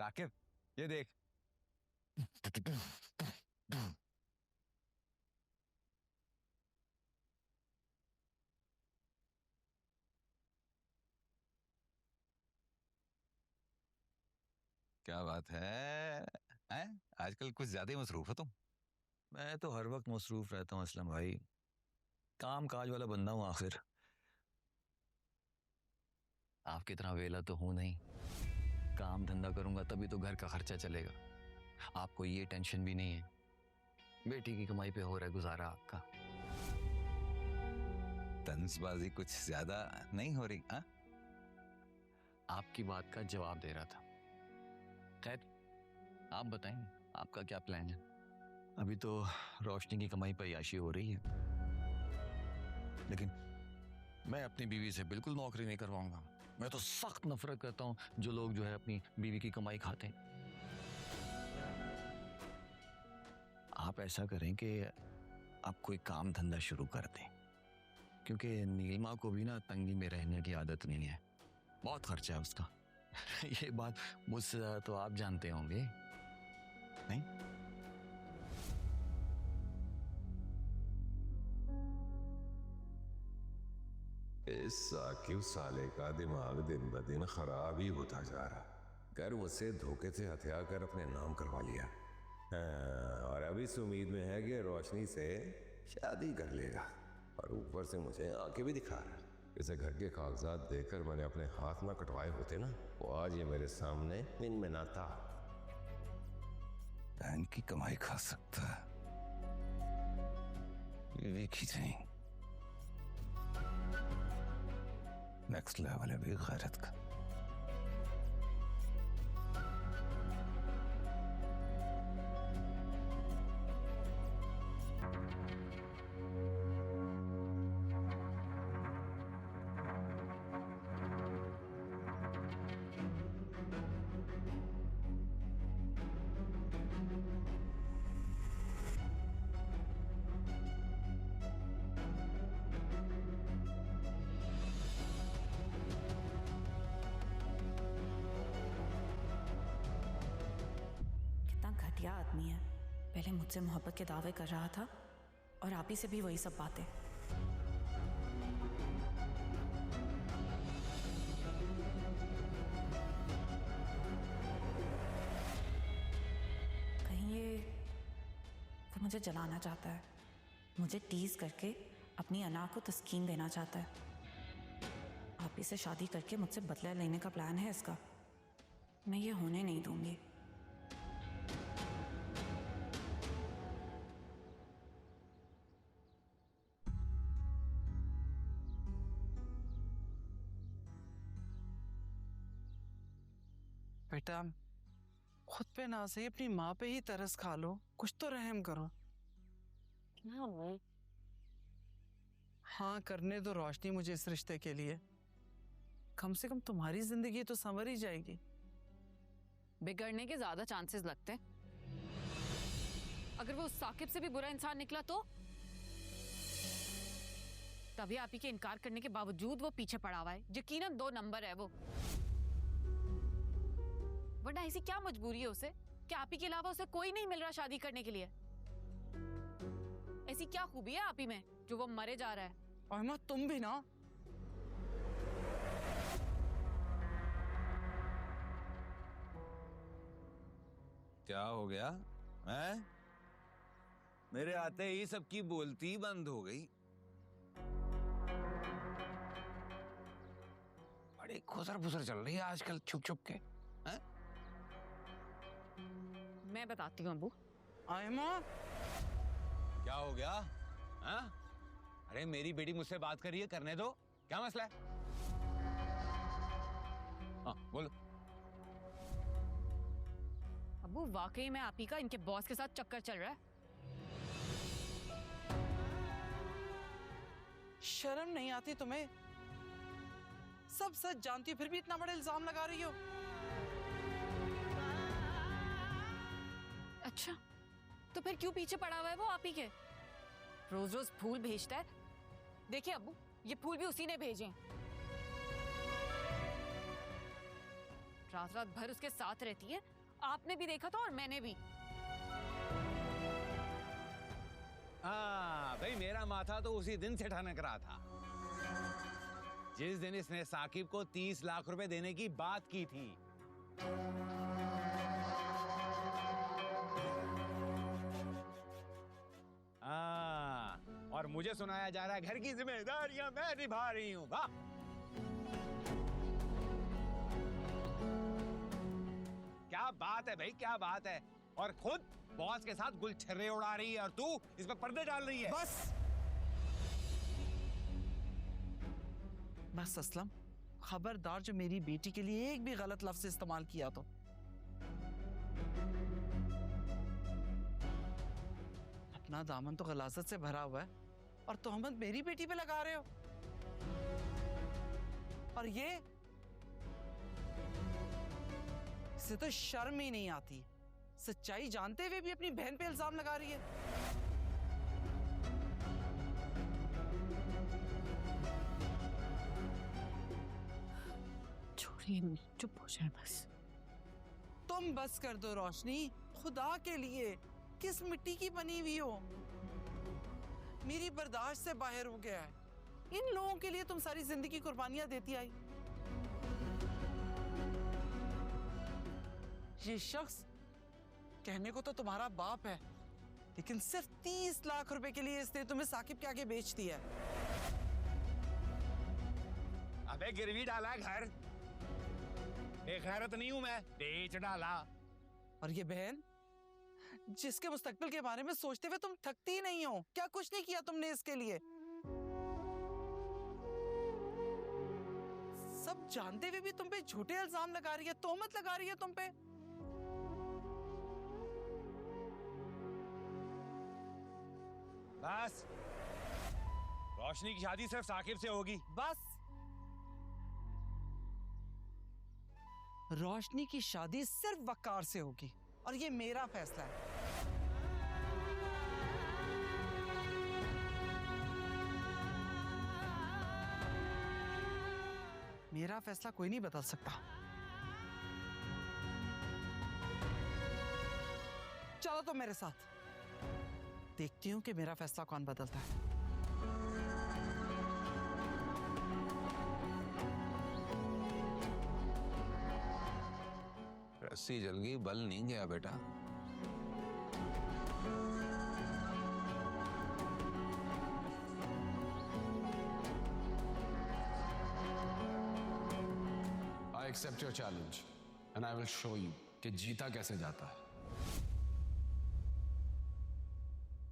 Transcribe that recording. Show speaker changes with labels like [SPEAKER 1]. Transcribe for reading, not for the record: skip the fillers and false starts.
[SPEAKER 1] साकिब ये देख। क्या बात है? हैं? आजकल कुछ ज्यादा ही मसरूफ हो तुम।
[SPEAKER 2] मैं तो हर वक्त मसरूफ रहता हूँ असलम भाई, काम काज वाला बंदा हूँ आखिर। आपकी तरह वेला तो हूं नहीं, काम धंधा करूंगा तभी तो घर का खर्चा चलेगा। आपको ये टेंशन भी नहीं है, बेटी की कमाई पे हो रहा है गुजारा आपका।
[SPEAKER 1] तंजबाजी कुछ ज्यादा नहीं हो रही? हाँ,
[SPEAKER 2] आपकी बात का जवाब दे रहा था। खैर आप बताएं, आपका क्या प्लान है? अभी तो रोशनी की कमाई पर याशी हो रही है, लेकिन मैं अपनी बीवी से बिल्कुल नौकरी नहीं करवाऊंगा। मैं तो सख्त नफरत करता हूं जो लोग जो है अपनी बीवी की कमाई खाते हैं। आप ऐसा करें कि आप कोई काम धंधा शुरू कर दें, क्योंकि नीलिमा को भी ना तंगी में रहने की आदत नहीं है, बहुत खर्चा है उसका। ये बात मुझसे ज्यादा तो आप जानते होंगे नहीं?
[SPEAKER 3] इस साकिब साले का दिमाग दिन ब दिन खराब ही होता जा रहा। घर मुझसे धोखे से हथिया कर अपने नाम करवा लिया। हाँ, और अब इस उम्मीद में है कि रोशनी से शादी कर लेगा, और ऊपर से मुझे आंखें भी दिखा रहा। इसे घर के कागजात देकर मैंने अपने हाथ में कटवाए होते ना, वो आज ये मेरे सामने मिनमिनाता।
[SPEAKER 1] बहन की कमाई खा सकता है, विवेक ही नहीं। नेक्स्ट लेवल है भी गैरत का।
[SPEAKER 4] घटिया आदमी है, पहले मुझसे मोहब्बत के दावे कर रहा था और आप ही से भी वही सब बातें। कहीं ये वो मुझे जलाना चाहता है, मुझे टीज करके अपनी अना को तस्कीन देना चाहता है। आप ही से शादी करके मुझसे बदला लेने का प्लान है इसका। मैं ये होने नहीं दूंगी।
[SPEAKER 5] बेटा खुद पे ना सही अपनी माँ पे ही तरस खा लो, कुछ तो रहम करो।
[SPEAKER 4] क्या हुआ?
[SPEAKER 5] हाँ करने दो रोशनी मुझे इस रिश्ते के लिए, कम से कम तुम्हारी जिंदगी तो संवर ही जाएगी।
[SPEAKER 6] बिगड़ने के ज्यादा चांसेस लगते हैं। अगर वो उस साकिब से भी बुरा इंसान निकला तो तभी आप ही के इनकार करने के बावजूद वो पीछे पड़ा हुआ है। यकीनन 2 नंबर है वो, वरना ऐसी क्या मजबूरी है उसे कि आप ही के अलावा उसे कोई नहीं मिल रहा शादी करने के लिए? ऐसी क्या खूबी है आप ही में जो वो मरे जा रहा है?
[SPEAKER 5] और तुम भी ना।
[SPEAKER 1] क्या हो गया हैं? मेरे आते ही सबकी बोलती बंद हो गई। बड़ी खुसर फुसर चल रही है आजकल, छुप छुप के। हैं?
[SPEAKER 6] मैं बताती हूँ अबू।
[SPEAKER 5] आयमा
[SPEAKER 1] क्या हो गया? हाँ? अरे मेरी बेटी मुझसे बात कर रही है, करने दो। क्या मसला है? हाँ बोलो।
[SPEAKER 6] अबू वाकई में आप ही का इनके बॉस के साथ चक्कर चल रहा है।
[SPEAKER 5] शर्म नहीं आती तुम्हें? सब सच जानती हो फिर भी इतना बड़ा इल्जाम लगा रही हो।
[SPEAKER 6] अच्छा तो फिर क्यों पीछे पड़ा हुआ है वो आप ही के? रोज रोज फूल भेजता है। देखिए अबू, ये फूल भी उसी ने भेजे हैं। रात रात भर उसके साथ रहती है। आपने भी देखा था और मैंने भी।
[SPEAKER 1] हाँ भाई, मेरा माथा तो उसी दिन से ठनक रहा था जिस दिन इसने साकिब को 30 लाख रुपए देने की बात की थी। और मुझे सुनाया जा रहा है घर की जिम्मेदारियां मैं निभा रही हूं। वाह, क्या बात है भाई, क्या बात है। और खुद बॉस के साथ गुलछर्रे उड़ा रही है और तू इस पर पर्दे डाल रही है।
[SPEAKER 5] बस असलम, खबरदार जो मेरी बेटी के लिए एक भी गलत लफ्ज इस्तेमाल किया तो। अपना दामन तो गलाजत से भरा हुआ है और तोहमत मेरी बेटी पे लगा रहे हो। और ये इसे तो शर्म ही नहीं आती, सच्चाई जानते हुए भी अपनी बहन पे इल्जाम लगा रही है।
[SPEAKER 6] छोड़िए, चुप हो जाए बस।
[SPEAKER 5] तुम बस कर दो रोशनी, खुदा के लिए किस मिट्टी की बनी हुई हो। मेरी बर्दाश्त से बाहर हो गया है। इन लोगों के लिए तुम सारी जिंदगी कुर्बानियां देती आई। ये शख्स कहने को तो तुम्हारा बाप है, लेकिन सिर्फ 30 लाख रुपए के लिए इसने तुम्हें साकिब के आगे बेच दिया।
[SPEAKER 1] अबे गिरवी डाला घर, एक गैरत नहीं हूं मैं, बेच डाला।
[SPEAKER 5] और ये बहन जिसके मुस्तकबिल के बारे में सोचते हुए तुम थकती नहीं हो, क्या कुछ नहीं किया तुमने इसके लिए। सब जानते हुए भी तुम पे झूठे इल्जाम लगा रही है, तोहमत लगा रही है तुम पे।
[SPEAKER 1] बस, रोशनी की शादी सिर्फ साकिब से होगी।
[SPEAKER 5] बस, रोशनी की शादी सिर्फ वकार से होगी और ये मेरा फैसला है। मेरा फैसला कोई नहीं बदल सकता। चलो तो मेरे साथ, देखती हूं कि मेरा फैसला कौन बदलता है।
[SPEAKER 1] रस्सी जल गई, बल नहीं गया बेटा।
[SPEAKER 7] I accept your challenge and I will show you कि जीता कैसे जाता है।